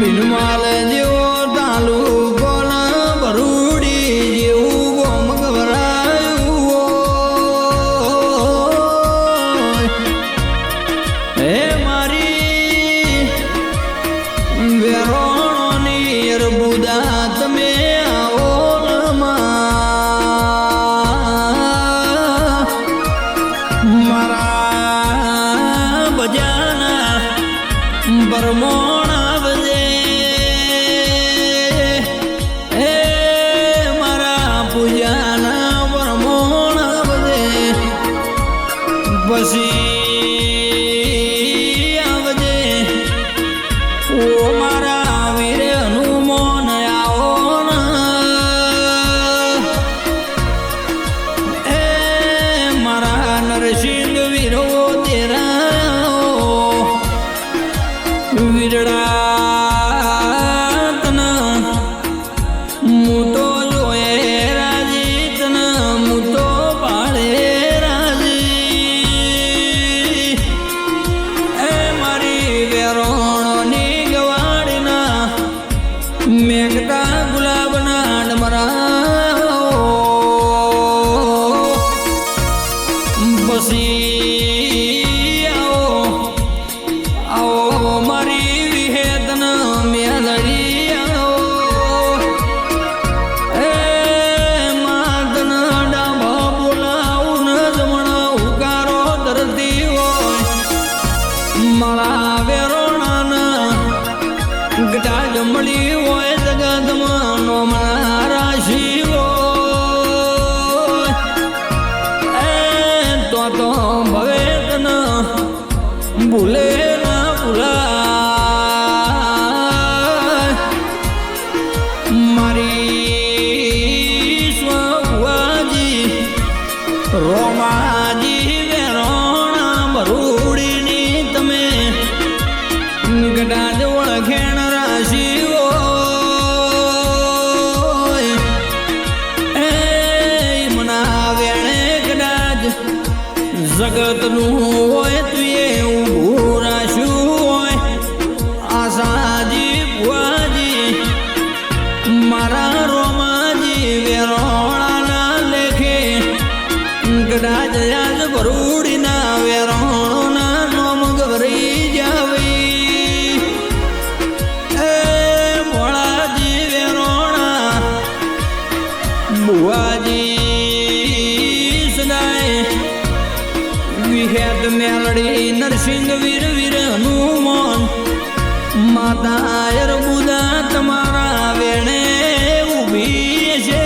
બિનમાલ જેવો તાલુકો ભરૂડી જેવું ગોમ ગભરાયું હે મારી વેરોણોની અરબુદા તમે આવો મારા બજાના બરમોણ આવજે હે મારા પૂજાના બરમોણ આવજે પછી આવજે ઓ મારા વીરે હનુમાન આવો એ મારા નરસિંહ વીરો તેરા વીરડા તના હું તો જોયે રાજી તના હું તો પાડે રાજી એ મારી વેરોણોની ગવાડીના મેઘતા ગુલાબના ડમરા પછી આવો મારી વિહેતન મેલડી આવો એ માતન ડાબા બોલાવું ન જમણા ઉકારો ધરતી હોય મારા વેરોણાના ગટા જમડી હોય જગતમાં નોમના રાશિ હોય તો ભવે તન ભૂલે ના ભૂલાય મારી સ્વભુવાજી રોમાજી વેરોણા ભરૂડીની તમે ગડાજ ઓળખેણ રાશિ હોય એ મના વેણે ગડાજ જગતનું હોય તુએ ઊભું રાખ્યું હોય આશાજી ભુવાજી મારા રોમાજી વેરોણાના લેખે ગડાજ યાદ ભરૂડીના વેરોણોના નોમ ગભરી જાવી એ ભોળાજી વેરોણા ભુવાજી સદાય વિહેત મેલડી નરસિંહ વીર વીર હનુમાન માતા અરબુદા તમારા વેણે ઊભી છે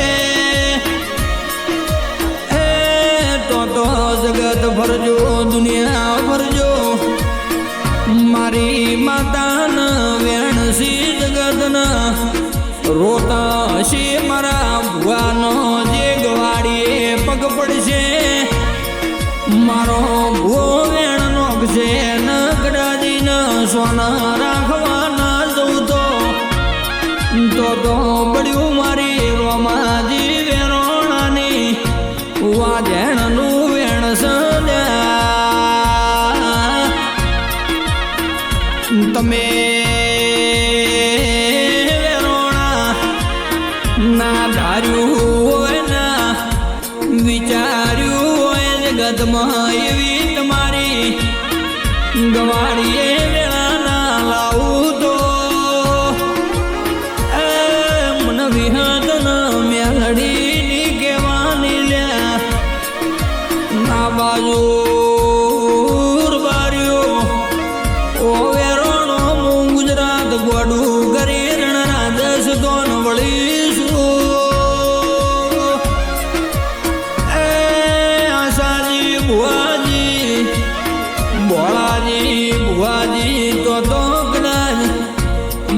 એ તો જગત ભરજો દુનિયા ભરજો મારી માતાના વેણસી જગતના રોતા હશે મારા ભુવાનો જે ગવાડીએ પગ પડશે મારો ભૂવો વેણ નોખશે ન ગડાજી ન સોના રાખવાના જવું તો બળ્યું મારી રોમાજી વેરોણાની વાજેણનું વેણ સદ્યા તમે વેરોણા ના ધાર્યું હોય ના વિચાર્યું હોય જગતમાં એવી તમારી ગવાડીએ વેળાના લાવું તો એ મન વિહતન મેલડીની કહેવાની લ્યા ના બાજુ બાર્યો ઓ વેરોણો હું ગુજરાત ગોડું કરી રણ રાજસ દોન વળીશું ભુવાજી તો કદાચ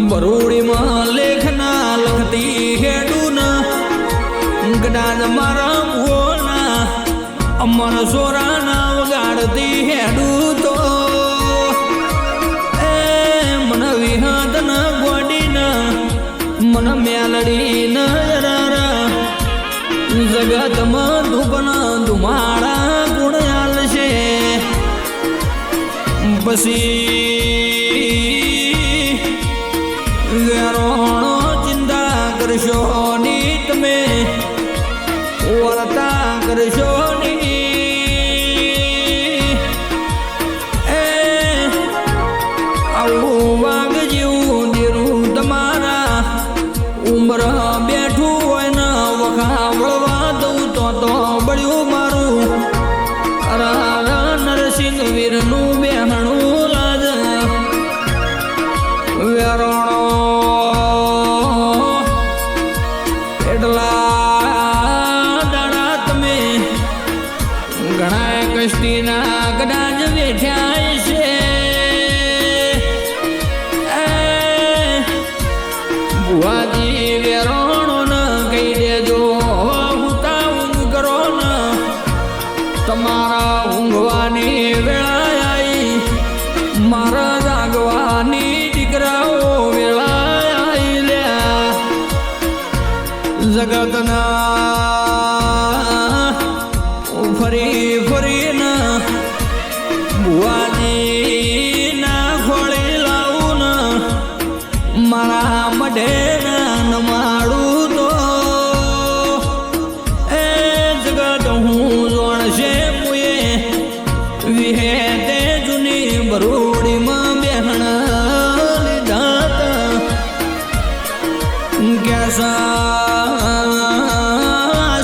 ભરૂડીમાં લેખના લખતી હેડું કદાચ મારા ભુવોના અમર સોરાના વગાડતી હેડું તો એ મન વિહત ન ગોડી ન મન મેલડી ન જગતમાં ધૂપના ધુમાડા ગુણ આલશે પછી વેરોણો ચિંતા કરશો ની તમે વર્તા કરશો ની એ આવું વાઘ જેવું દેરું તમારા ઉમર બેઠું હોય ને વખાવળવા દઉં તો બળ્યું મારું નરસિંહ વીરનું બેહણું લાજ વેરોણો એટલા દાડા તમે ઘણા કષ્ટીના કદાચ બેઠ્યા છે ભુવાજી વેરોણો ને કહી દેજો હુતા ઊંઘ કરો ને તમારા ઊંઘવાની વેળા આવી મારા જાગવાની દીકરાઓ વેળા આવી લ્યા જગતના ફરી ફરીને ભુવાજી ના ખોળી લાવું ને મારા મઢે નમાડું તો એ જગત હું જોણશે મુએ વિહે તે જૂની બરોડીમાં બેહણ લીધા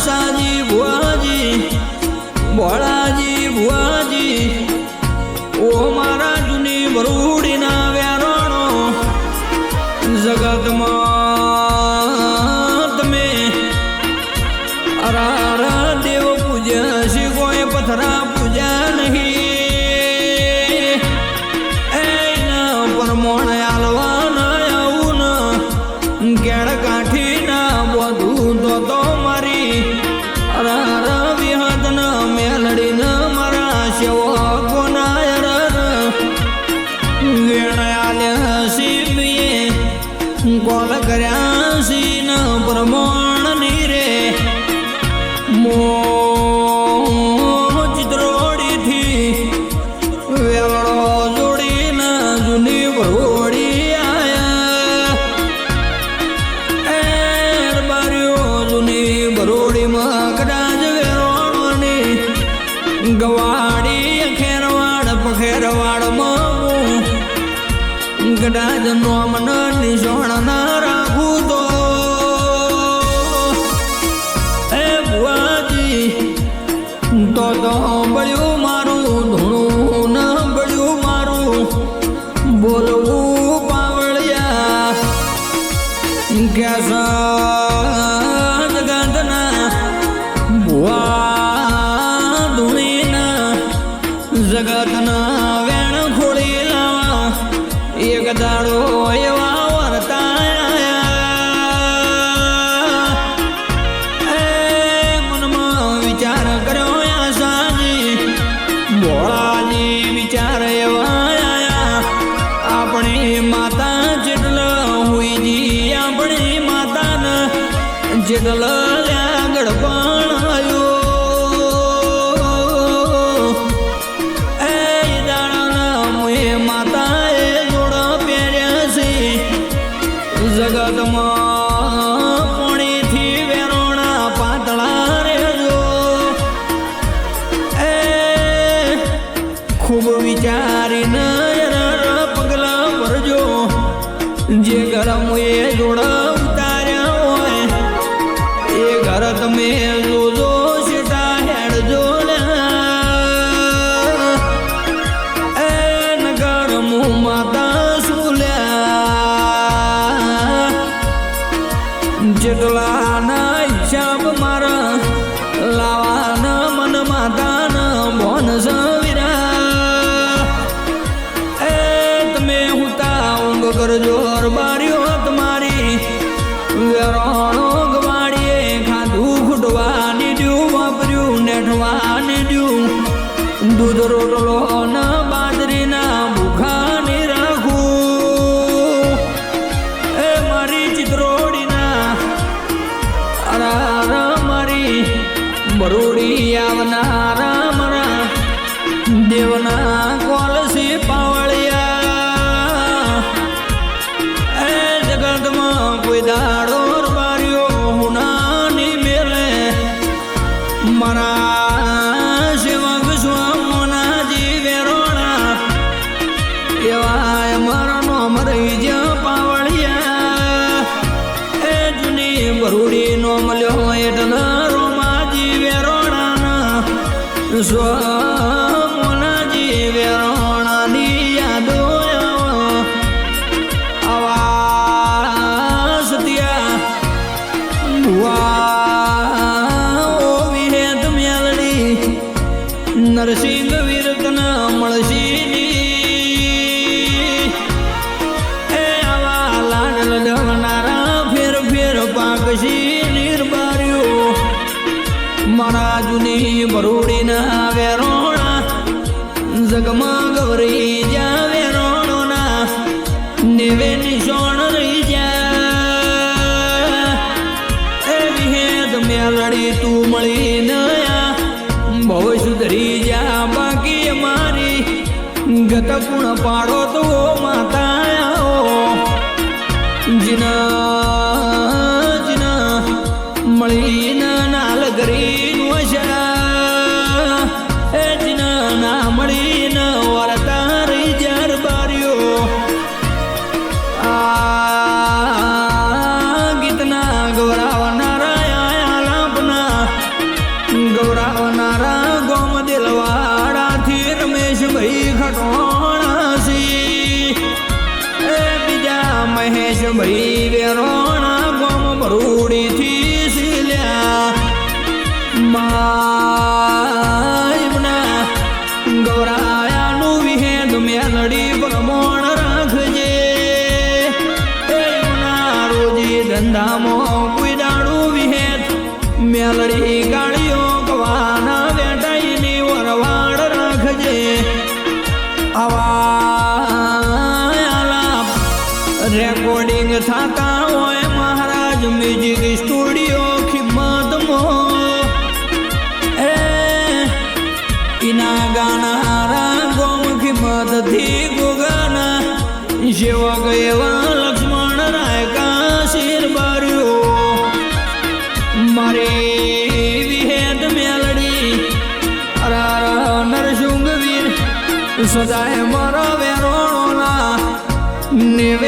સાજી ભુવાજી ભોળાજી ભુવાજી ઓ મારા જૂની બરોડીના વેરોણો જગતમાં તમે અરા દેવ પૂજ્યા શી કોઈ પથરા પૂજા નહીં એના પરમોણ આલવા આવું ને કેળ કાઠી ના બધું તો મારી અર વિહદ ન મેલડી ન મારા સેવકો નાયર વેણાયા શિવીએ કોલ કર્યા સી ન પ્રમોણ ની રે મો ચિત્રોડીથી વેળો જોડીને જૂની ભરોડી આયા એ બારીઓ જૂની ભરોડીમાં કદાચ વેરોણોની ગવાડી ખેરવાડ પખેરવાડમાં કદાચ નોમન નિશાણ ના રાખું તો એ ભુવાજી તો બળ્યું મારું ધૂણું ન બળ્યું મારું બોલવું પાવળિયા કેસા જગતના ભુવા ધૂણીના જગતના વેણ ખોળી લાવા એક દાડો એવા વર્તાયા એ મનમાં વિચાર કર્યો સાજી ભોળાજી વિચાર એવા આયા આપણી માતા જેટલ હોઈજી આપણી માતાને જેટલ આગળ પણ આવ્યો એ દાડાના મુએ માતાએ જગતમાં પોણીથી વેરોણા પાતળા રેજો એ ખૂબ વિચારીને પગલા ભરજો જે ઘર મુએ જોડા ઉતાર્યા હોય એ ઘર તમે જોજો સેટા હેડજો એ નગર મું માતા જેટલાના હિસાબ મારા લાવાના મન માતાના બોન સવીરા એ તમે હુતા ઊંઘ કરજો બારીઓ તમારી વેરોણો ગવાડીએ ખાધું ખૂટવાની દ્યું વાપર્યું નેઠવાની દ્યું દૂધ રોટલો ના બાજરીના ભૂખાની રાખું એ મારી ચિત્રોડીના મારી બરોડી આવનારા મારા દેવના કોલસી પાવળિયા એ દેવાય મારા નો મરી જ પાવળિયા એ જૂની બરુડી નો મળ્યો એટલે રોમાજી વેરોણાના સોમોનાજી વેરોણાની યાદો આવા સત્યા વિહેત મેલડી નરસિંહ વીરતના મળશી એ આવા લાડલ ડવનારા ફેર ફેર પાકશી નિર્બાર્યો મારા જૂની બરુડીના વેરોણા જગમાં ગવરી જા વેરોણોના નેવે નિશોણ રહી જા એ વિહેદ મેલડી તું મળી નયા બહુ સુધરી જા બાકી મારી ગત ગુણ પાડો તો માતા જીના જીના મળી નાલ ગરી વશડા એ જીના ના મળી ન વરતા રહી જર બાર્યો આ ગીતના ગૌરાવનારા આલાપના ગૌરાવનારા ગોમ દિલવાડાથી રમેશભાઈ ખટોણાસી એ બીજા મહેશભાઈ વેરોણા ગોમ બરુડીથી સિલ્યા માયના ગૌરાયાનું વિહેદ મેલડી પ્રમોણ રાખજે રોજી ધંધામાં કોઈ દાડું વિહેદ મેલડી ગાડીઓ કવાના વેટાઈની વરવાડ રાખજે આવા રેકોર્ડિંગ થતા હોય મહારાજ મ્યુઝિક સ્ટુડિયો ખિમતમાં એ ઇના ગાનારા ગોમ ખિમતથી ગોગાના સેવક એવા લક્ષ્મણ રાયકા શિર બાર્યો મારી વિહેદ મેલડી અરાર નરસુંગ વીર સદાય મારા વેરોણોના નેવે